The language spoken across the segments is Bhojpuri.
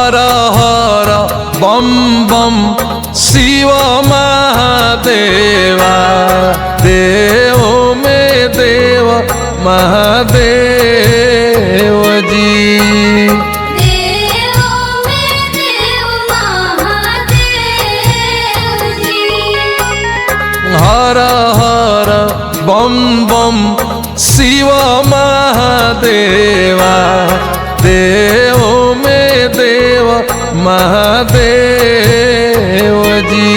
हर हर बम बम शिव महादेवा देव में देव महादेव जी। हर हर बम बम शिव महादेवा देव में देव महादेव जी।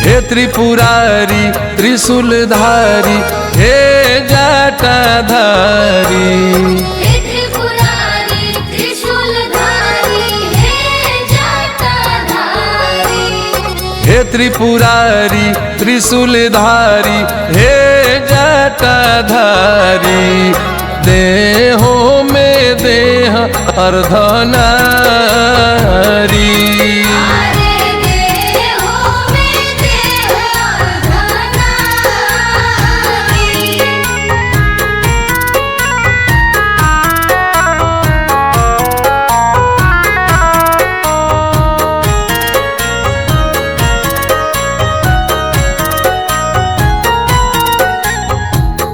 हे त्रिपुरारी त्रिशूलधारी हे जटाधारी, हे त्रिपुरारी त्रिशूलधारी हे जटाधारी, हे त्रिपुरारी त्रिशूलधारी हे जटाधारी देहों में देह अर्धनारी।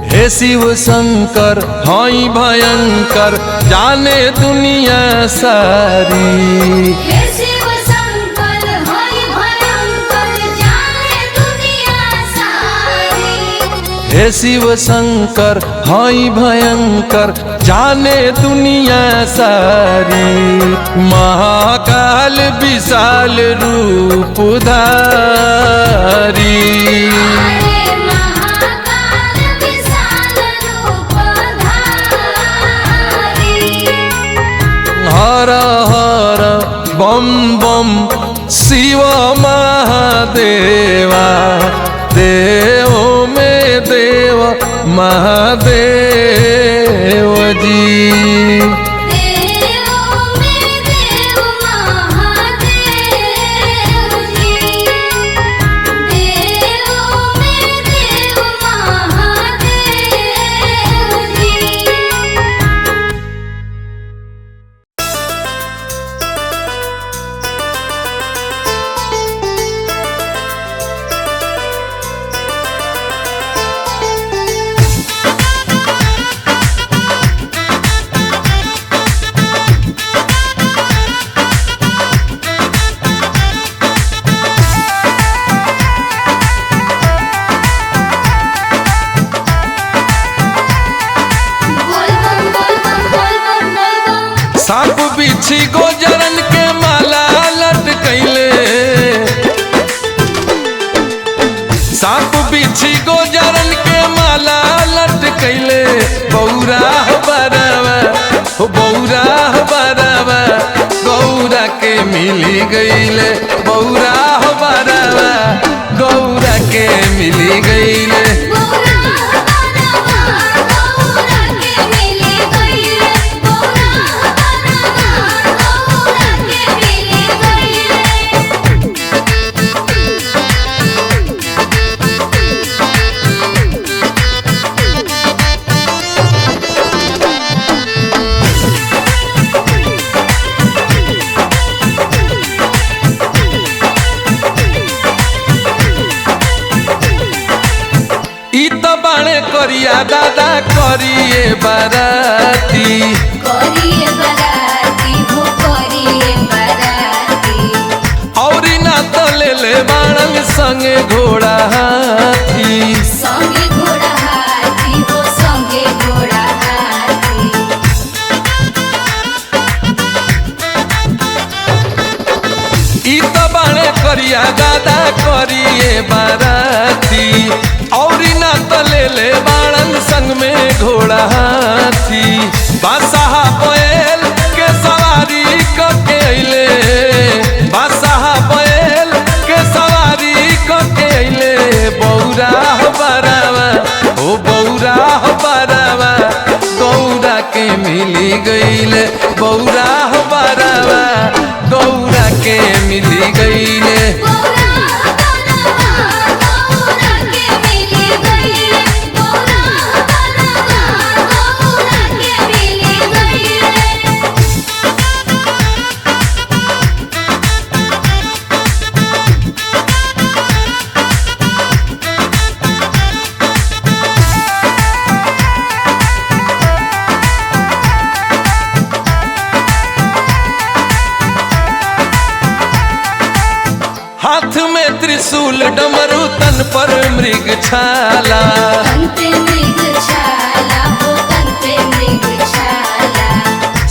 हे शिव शंकर हाई भयंकर जाने दुनिया सारी, हे शिव शंकर हाई भयंकर जाने दुनिया सारी, हे शिव शंकर हाई भयंकर जाने दुनिया सारी महाकाल विशाल रूपधारी। हर हर बम बम शिव महादेवा देव में देव महादेव जी। सांप बिच्छी गोजरन के माला लटकैले, सांप बिच्छी गोजरन के माला लटकैले बौरा बरवा हो बौरा बरवा गौरा के मिली गईले बौरा बरवा गौरा के मिली गईले। करिया दादा करिए बाराती, करिए बाराती हो करिए बाराती, और ना तो ले ले बाणन संगे घोड़ा हाथी, संगे घोड़ा हाथी हो संगे घोड़ा हाथी। ई तो बाणे करिया दादा करिए बाराती और ना तो ले ले बाणन संग में घोड़ा हाथी बादशाह बैल के सवारी करके अइले बादशाह बैल के सवारी करके अइले बौरा हो बरावा ओ बौरा हो बरावा गौरा के मिली गईले बौरा हो बरावा गौरा के मिली गईले हाथ में त्रिशूल डमरू तन पर मृग छाला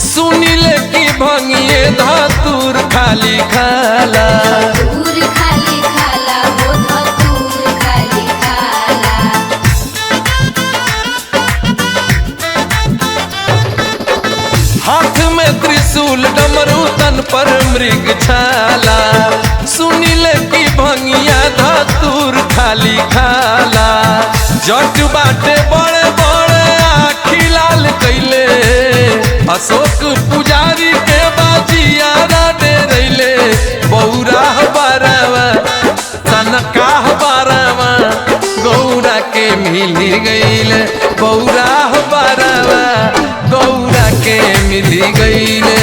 सुनीले की भंगिए धतूर खाली खाला हाथ में त्रिशूल डमरू तन पर मृग छाला सुनीले की भंगिया धतूर खाली खाला जट बाटे बड़े बड़े आखी लाल कैले अशोक पुजारी के बाजिया डे रैले बौरा बारावा तनका बारावा गौरा के मिली गईले बौरा बारावा गौरा के मिली गईले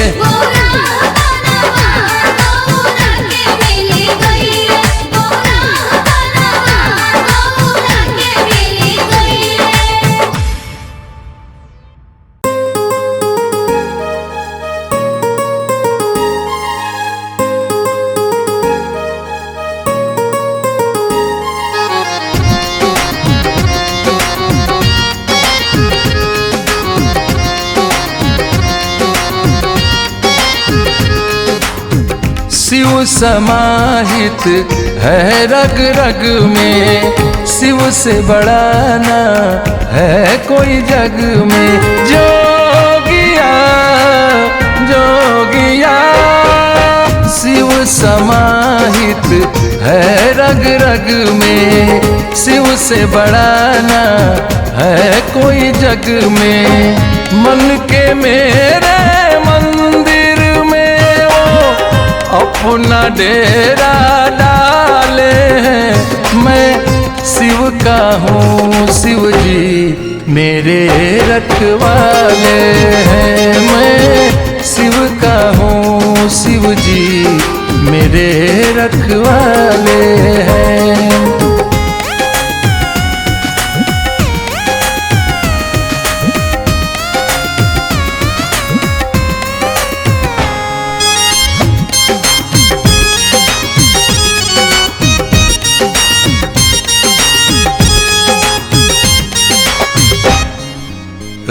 शिव समाहित है रग रग में शिव से बड़ा ना है कोई जग में जोगिया जोगिया शिव समाहित है रग रग में शिव से बड़ा ना है कोई जग में मन के मेरे मंदिर में अपना डेरा डाले हैं मैं शिव का हूँ शिव जी मेरे रखवाले हैं मैं शिव का हूँ शिव जी मेरे रखवाले हैं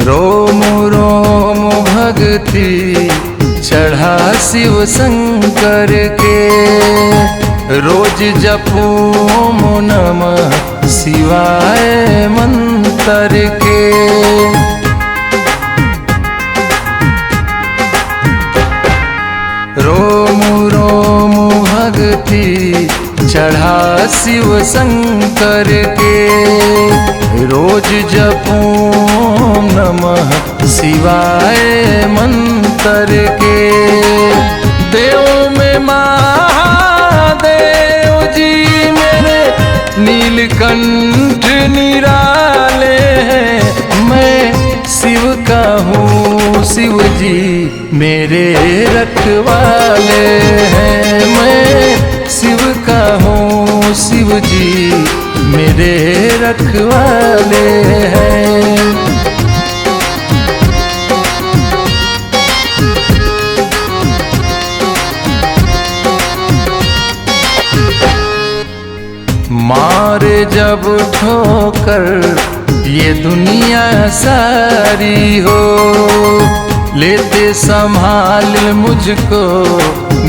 रोम रोम भक्ति चढ़ा शिव शंकर के रोज जपूं नमः शिवाय मंत्र के रोम रोम भक्ति चढ़ा शिव शंकर के रोज जपूं नमः शिवाय मंत्र के देव में महादेव जी मेरे नीलकंठ निराले हैं मैं शिव का हूँ शिव जी मेरे रखवाले हैं मैं शिव का हूँ शिव जी मेरे रखवाले हैं मारे जब ठोकर ये दुनिया सारी हो लेते संभाल मुझको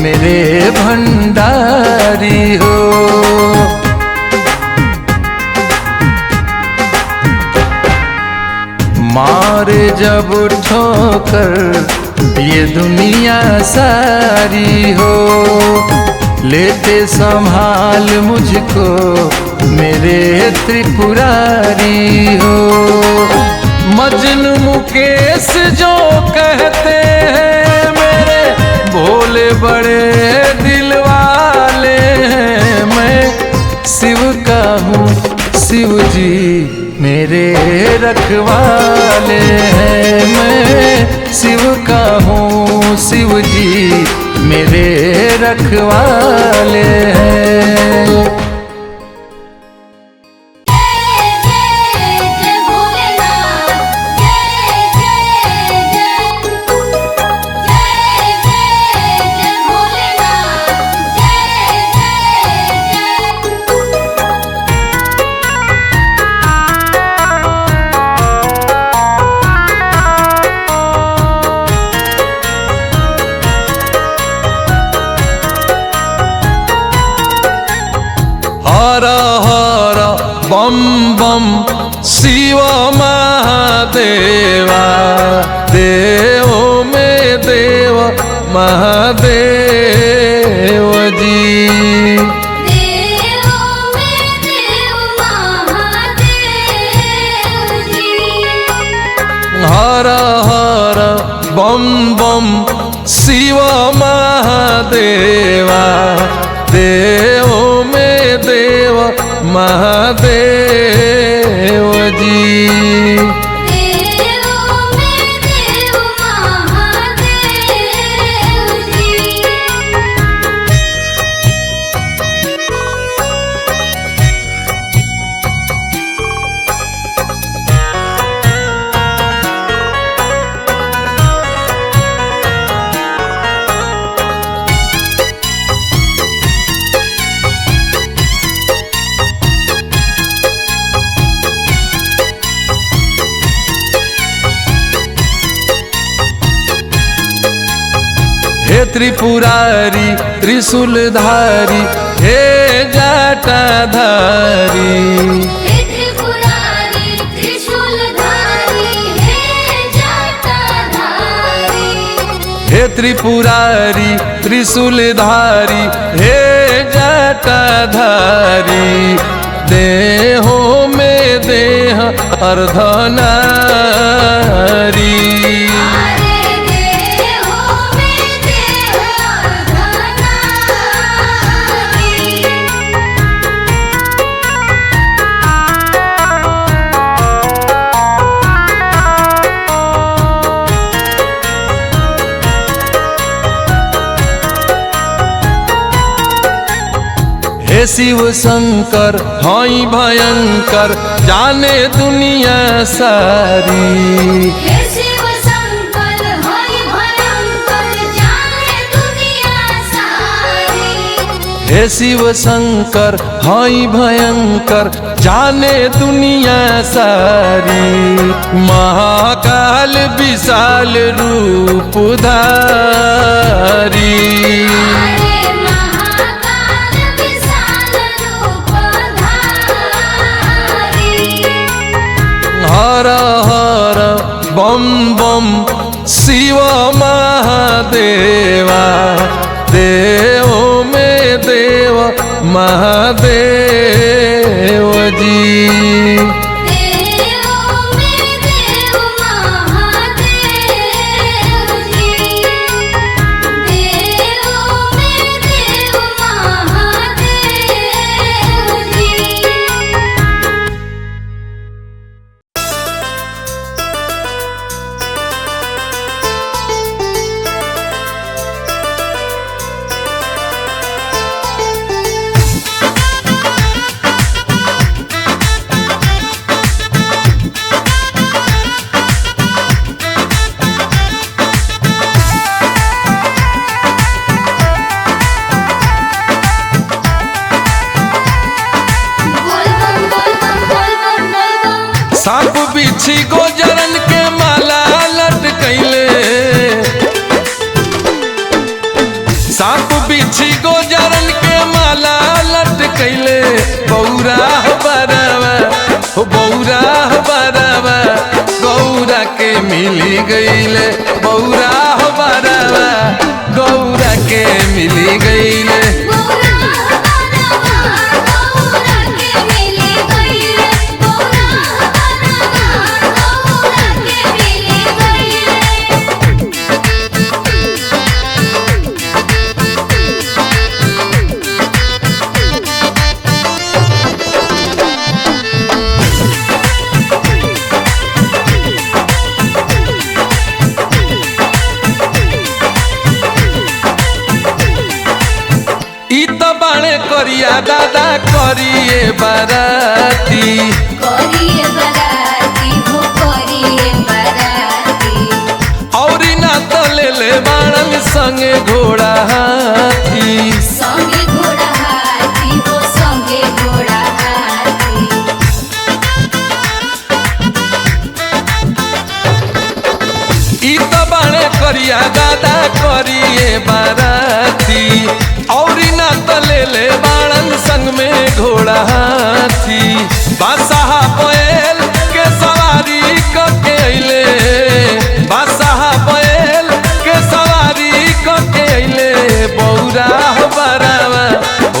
मेरे भंडारी हो मारे जब ठोकर ये दुनिया सारी हो, लेते संभाल मुझको मेरे त्रिपुरारी हो। मजनू मुकेश जो कहते हैं मेरे भोले बड़े दिल वाले हैं। मैं शिव का हूँ, शिव जी मेरे रखवाले हैं। मैं शिव का हूँ, शिव जी मेरे रखवाले हैं। हर हर बम बम शिव महादेवा, देव में देव महादेव जी। हर हर बम बम शिव महादेवा, देव में देव महादेव जी। हे त्रिपुरारी त्रिशूलधारी, हे जटाधारी, हे त्रिपुरारी त्रिशूलधारी, हे जटाधारी। हे त्रिपुरारी त्रिशूलधारी, हे जटाधारी, देहों में देह अर्धनारी। हे शिव शंकर हाई भयंकर, जाने दुनिया सारी। हे शिव शंकर हाई भयंकर, जाने दुनिया सारी। हे शिव शंकर हाई भयंकर, जाने दुनिया सारी। महाकाल विशाल रूप धारी, हर हर बम बम शिव महादेवा, देव में देव महादेव जी। सांप बिच्छी गोजरन के माला लटकैले, सांप बिच्छी गोजरन के माला लटकैले। बौरा बरवा हो बौरा बरवा, गौरा मिली गईले बौरा हो बरवा गौरा के मिली गईले करिया दादा करिए बाराती हो करिए बराती और ना तो ले ले बाणन संगे घोड़ा हाथी संगे घोड़ा हाथी हो संगे घोड़ा हाथी ई तो बाणे करिया दादा करिए बाराती और ना तो ले ले बाणन संग में घोड़ा हाथी बादशाह बैल के सवारी करके अइले बादशाह बैल के सवारी करके अइले बौरा हो बरवा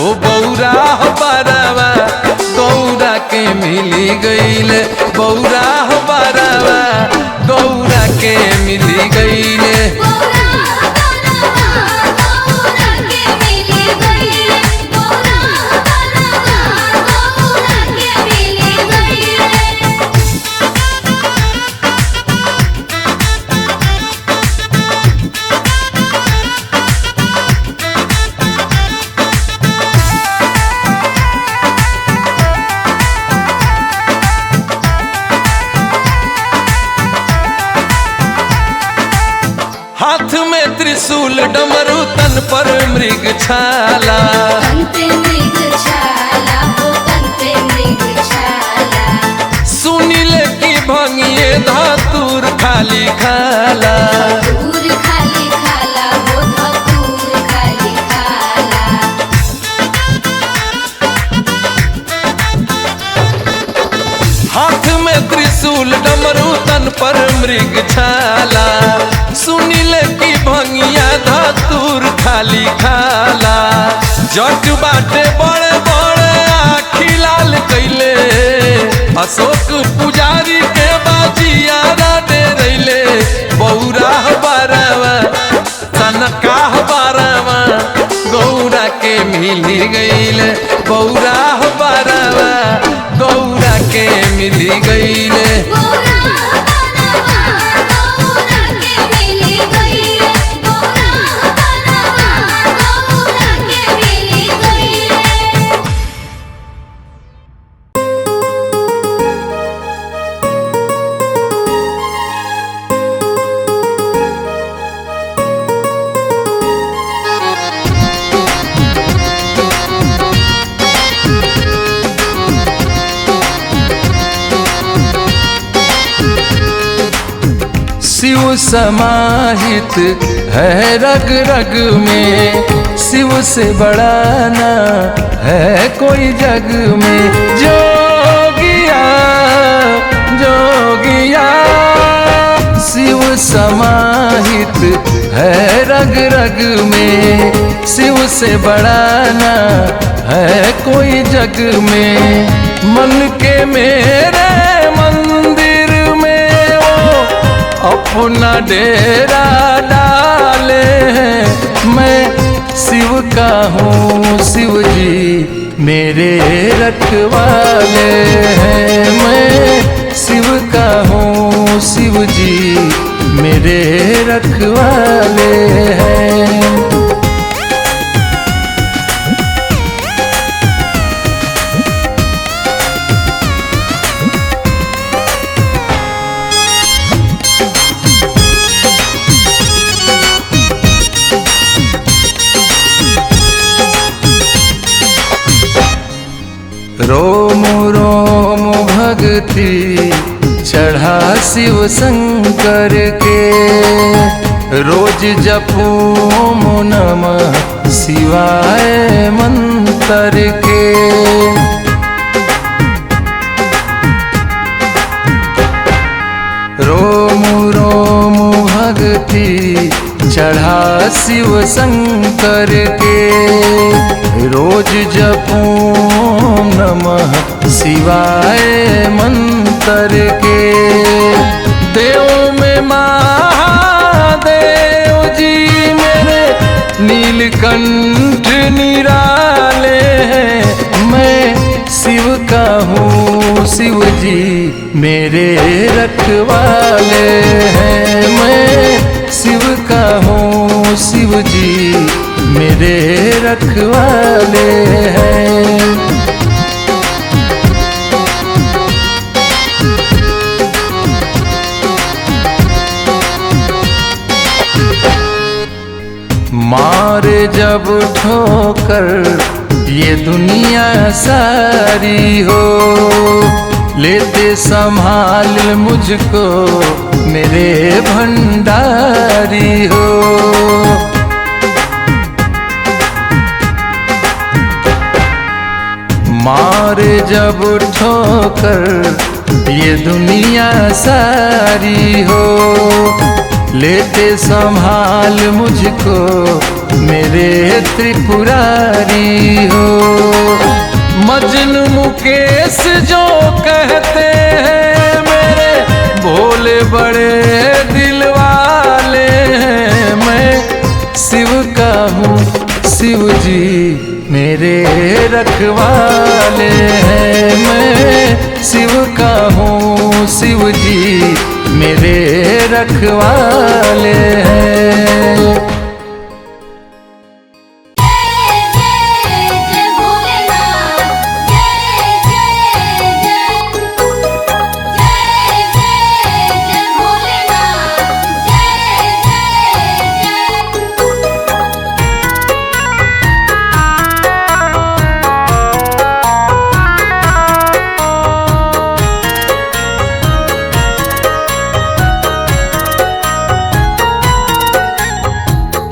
ओ बौरा हो बरवा गौरा के मिली गईले बौरा हो बरवा गौरा के मिली गईले हाथ में त्रिशूल डमरू तन पर मृग छाला तन पे मृग छाला हो तन पे मृग छाला सुनीले की भंगिए धतूर खाली खाला धतूर खाली खाला हो धतूर खाली खाला हाथ में त्रिशूल डमरू तन पर मृग छाला सुनीले की भंगिया धतूर खाली खाला जट बाटे बड़े बड़े आखी लाल कैले अशोक पुजारी के बाजिया दे रैले बौरा बरवा तनका बरवा गौरा के मिली गईले बौरा बरवा गौरा के मिली गईले शिव समाहित है रग रग में शिव से बड़ा ना है कोई जग में जोगिया जोगिया शिव समाहित है रग रग में शिव से बड़ा ना है कोई जग में मन के मेरे मंदिर में वो अपना डेरा डाले हैं मैं शिव का हूँ शिव जी मेरे रखवाले हैं मैं शिव का हूँ शिव जी मेरे रखवाले हैं। रोम रोम भक्ति चढ़ा शिव शंकर के रोज जपूं नमः शिवाय मंत्र के रोम रोम भक्ति चढ़ा शिव शंकर के। रोज जपूं नमः शिवाय मंत्र के। देवों में महादेव जी मेरे नीलकंठ निराले हैं। मैं शिव का हूँ, शिव जी मेरे रखवाले हैं। मैं शिव का हूँ, शिव जी मेरे रखवाले हैं। मारे जब ठोकर ये दुनिया सारी हो, लेते संभाल मुझको मेरे भंडारी हो। मारे जब ठोकर ये दुनिया सारी हो, लेते संभाल मुझको मेरे त्रिपुरारी हो। मजनू मुकेश जो कहते हैं मेरे भोले बड़े दिल वाले हैं। मैं शिव का हूँ, शिव जी मेरे रखवाले हैं। मैं शिव का हूँ, शिव जी मेरे रखवाले हैं।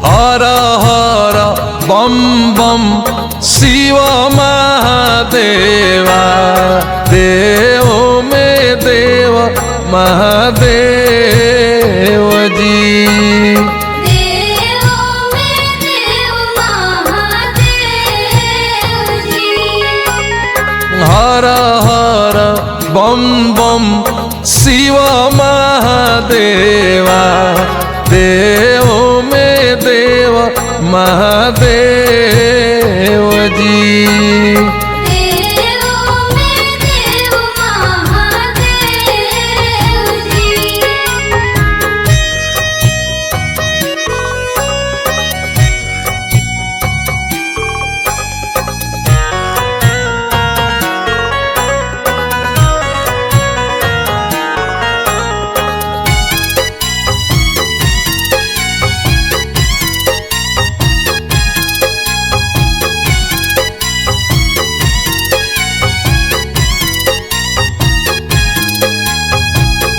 हर हर बम बम शिव महादेवा। देव में देव महादेव जी। देवों में देव महादेव जी। हर हर बम बम शिव महादेवा। देव में देव महादेव जी। देवों में देव महादेव जी।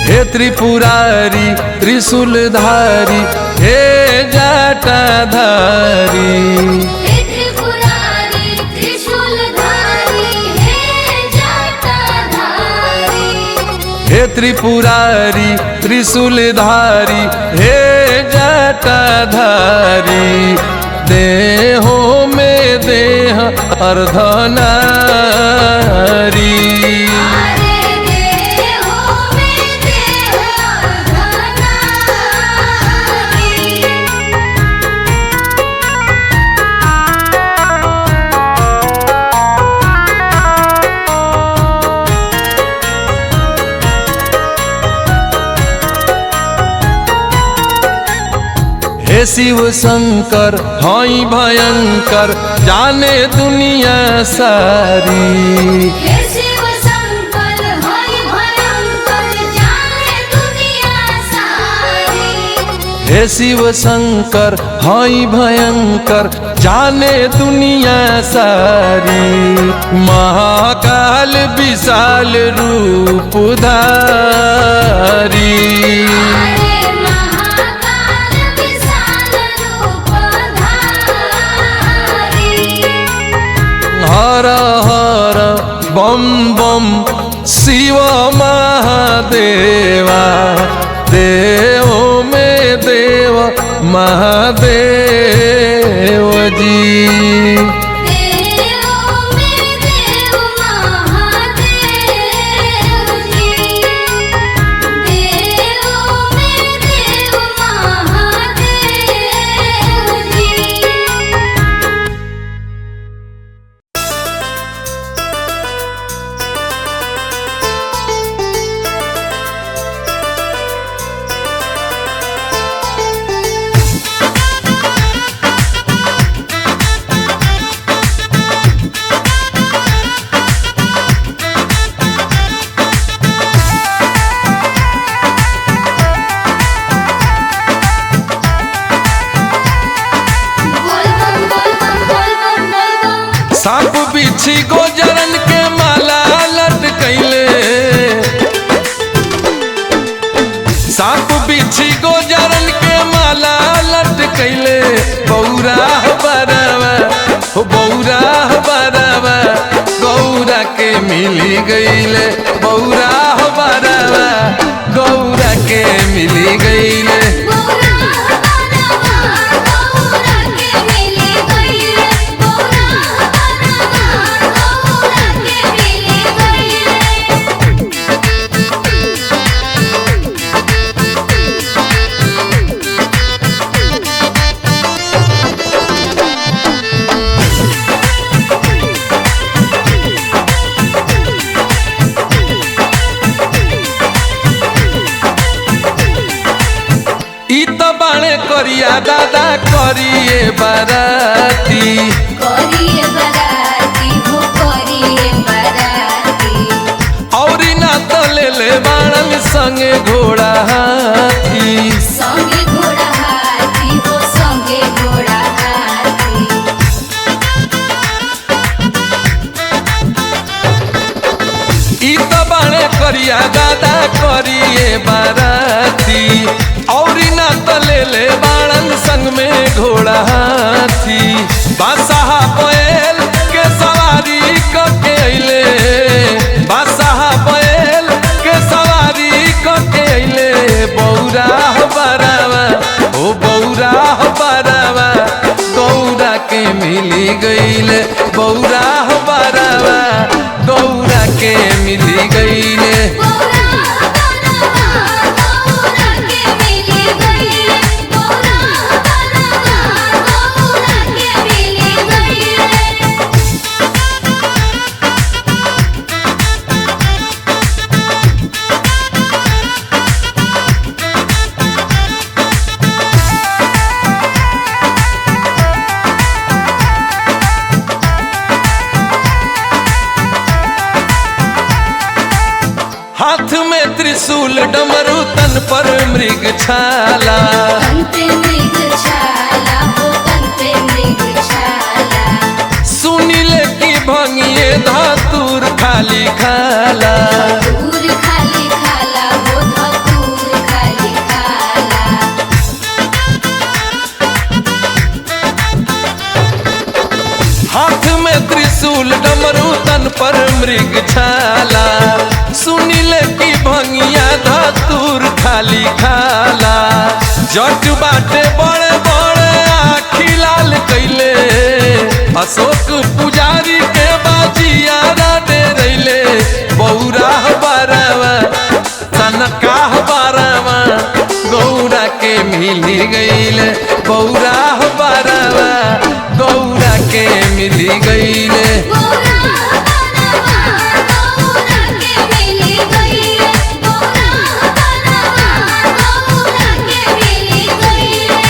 हे त्रिपुरारी त्रिशूलधारी हे जटाधारी। हे त्रिपुरारी त्रिशूलधारी हे जटाधारी। हे त्रिपुरारी त्रिशूलधारी हे जटाधारी। देहों में देह अर्धनारी। हे शिव शंकर हाई भयंकर जाने दुनिया सारी। हे शिव शंकर हाय भयंकर जाने दुनिया सारी। हे शिव शंकर हाई भयंकर जाने दुनिया सारी। महाकाल विशाल रूप धारी। हर हर बम बम शिव महादेवा। देव में देव महादेव जी। देव में देव महादेव जी। देव में देव महादेव जी। बोल बम बोल बम बोल बम बोल बम। सांप बिच्छी गोजरन के माला लटकैले, सांप बिच्छी गोजरन के माला लटकैले। बौरा बरावा हो बौरा बरावा गौरा के मिली गईले। बौरा बरावा गौरा के मिली गईले। गौरा बनवा गौरा के मिली गईले। गौरा बनवा गौरा के मिली गईले। ई तो बाणे करिया दादा करिए बाराती। करिए बराती हो करिए बराती। औरी ना तो ले ले बाणन संगे घोड़ा हाथी। संगे घोड़ा हाथी हो संगे घोड़ा हाथी। ई तो बाणे करिया दादा करिए बाराती। औरी ना तो ले ले बाणन संग में घोड़ा हाथी। बादशाह बैल के सवारी करके अइले। बादशाह बैल के सवारी करके अइले। बौरा बरावा ओ बौरा बरावा गौरा के मिली गईले। बौरा बरावा गौरा के मिली गईले। गौरा बनवा गौरा के मिली गईले। गौरा बनवा गौरा के मिली गईले। हाथ में त्रिशूल डमरू तन पर मृग छाला। तन पे मृग छाला हो तन पे मृग छाला। सुनीले की भंगिए धतूर खाली खाला। धतूर खाली खाला हो धतूर खाली खाला। हाथ में त्रिशूल डमरू तन पर मृग छाला। सुनीले की भंगिया धतूर खाली खाला। जट बाटे बड़े बड़े आखी लाल कैले। अशोक पुजारी के बाजिया दे रैले। बौरा बरावा तनका बरावा गौरा के मिली गईले। बौरा बरावा गौरा के मिली गईले। गौरा बनवा गौरा के मिली गईले। गौरा बनवा गौरा के मिली गईले।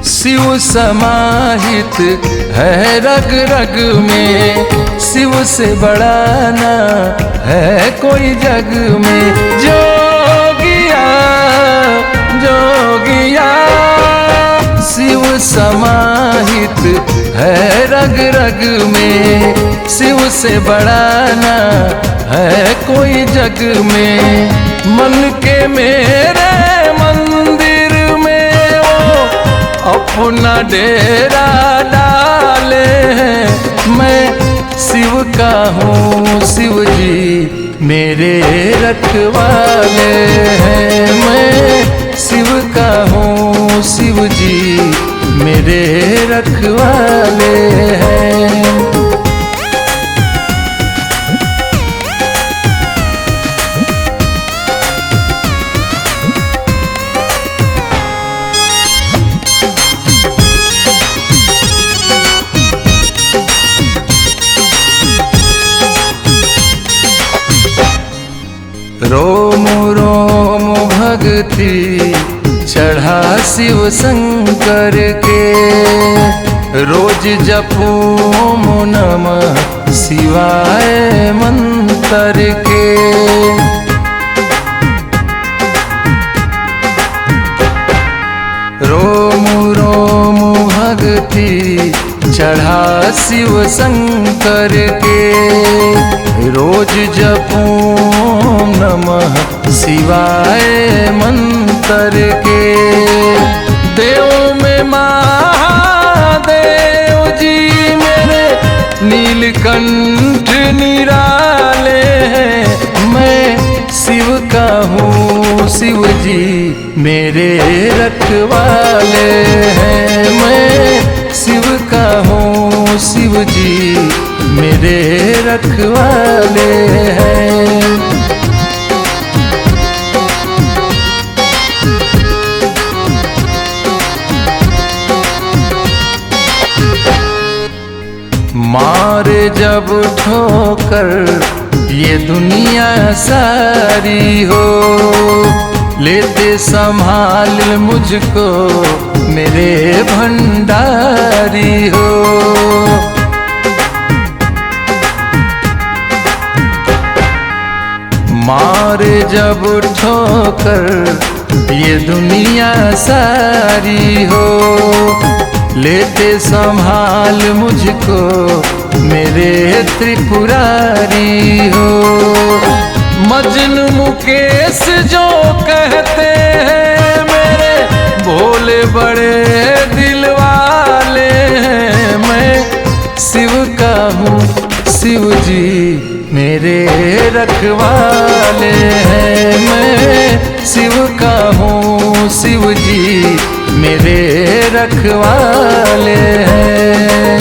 शिव समाहित है रग रग में। शिव से बड़ा ना है कोई जग में। जोगिया जोगिया शिव समाहित है रग रग में, शिव से बड़ा ना है कोई जग में। मन के मेरे मंदिर में वो अपना डेरा डाले हैं। मैं शिव का हूँ, शिव जी मेरे रखवाले हैं। मैं शिव का हूँ, शिव जी मेरे रखवाले हैं। रोम रोम भक्ति चढ़ा शिव शंकर के, रोज जपूं नमः शिवाय मंत्र के। रोम रोम भक्ति चढ़ा शिव शंकर के, रोज जपूं नमः शिवाय मंत्र के। देव में महादेव जी मेरे नीलकंठ निराले हैं। मैं शिव का हूँ, शिव जी मेरे रखवाले हैं। मैं शिव का हूँ, शिव जी मेरे रखवाले हैं। मारे जब ठोकर ये दुनिया सारी हो, लेते संभाल मुझको मेरे भंडारी हो। मारे जब ठोकर ये दुनिया सारी हो, लेते संभाल मुझको मेरे त्रिपुरारी हो। मजनू मुकेश जो कहते हैं मेरे भोले बड़े दिल वाले हैं। मैं शिव का हूँ, शिव जी मेरे रखवाले हैं। मैं शिव का हूँ, शिव जी मेरे रखवाले हैं।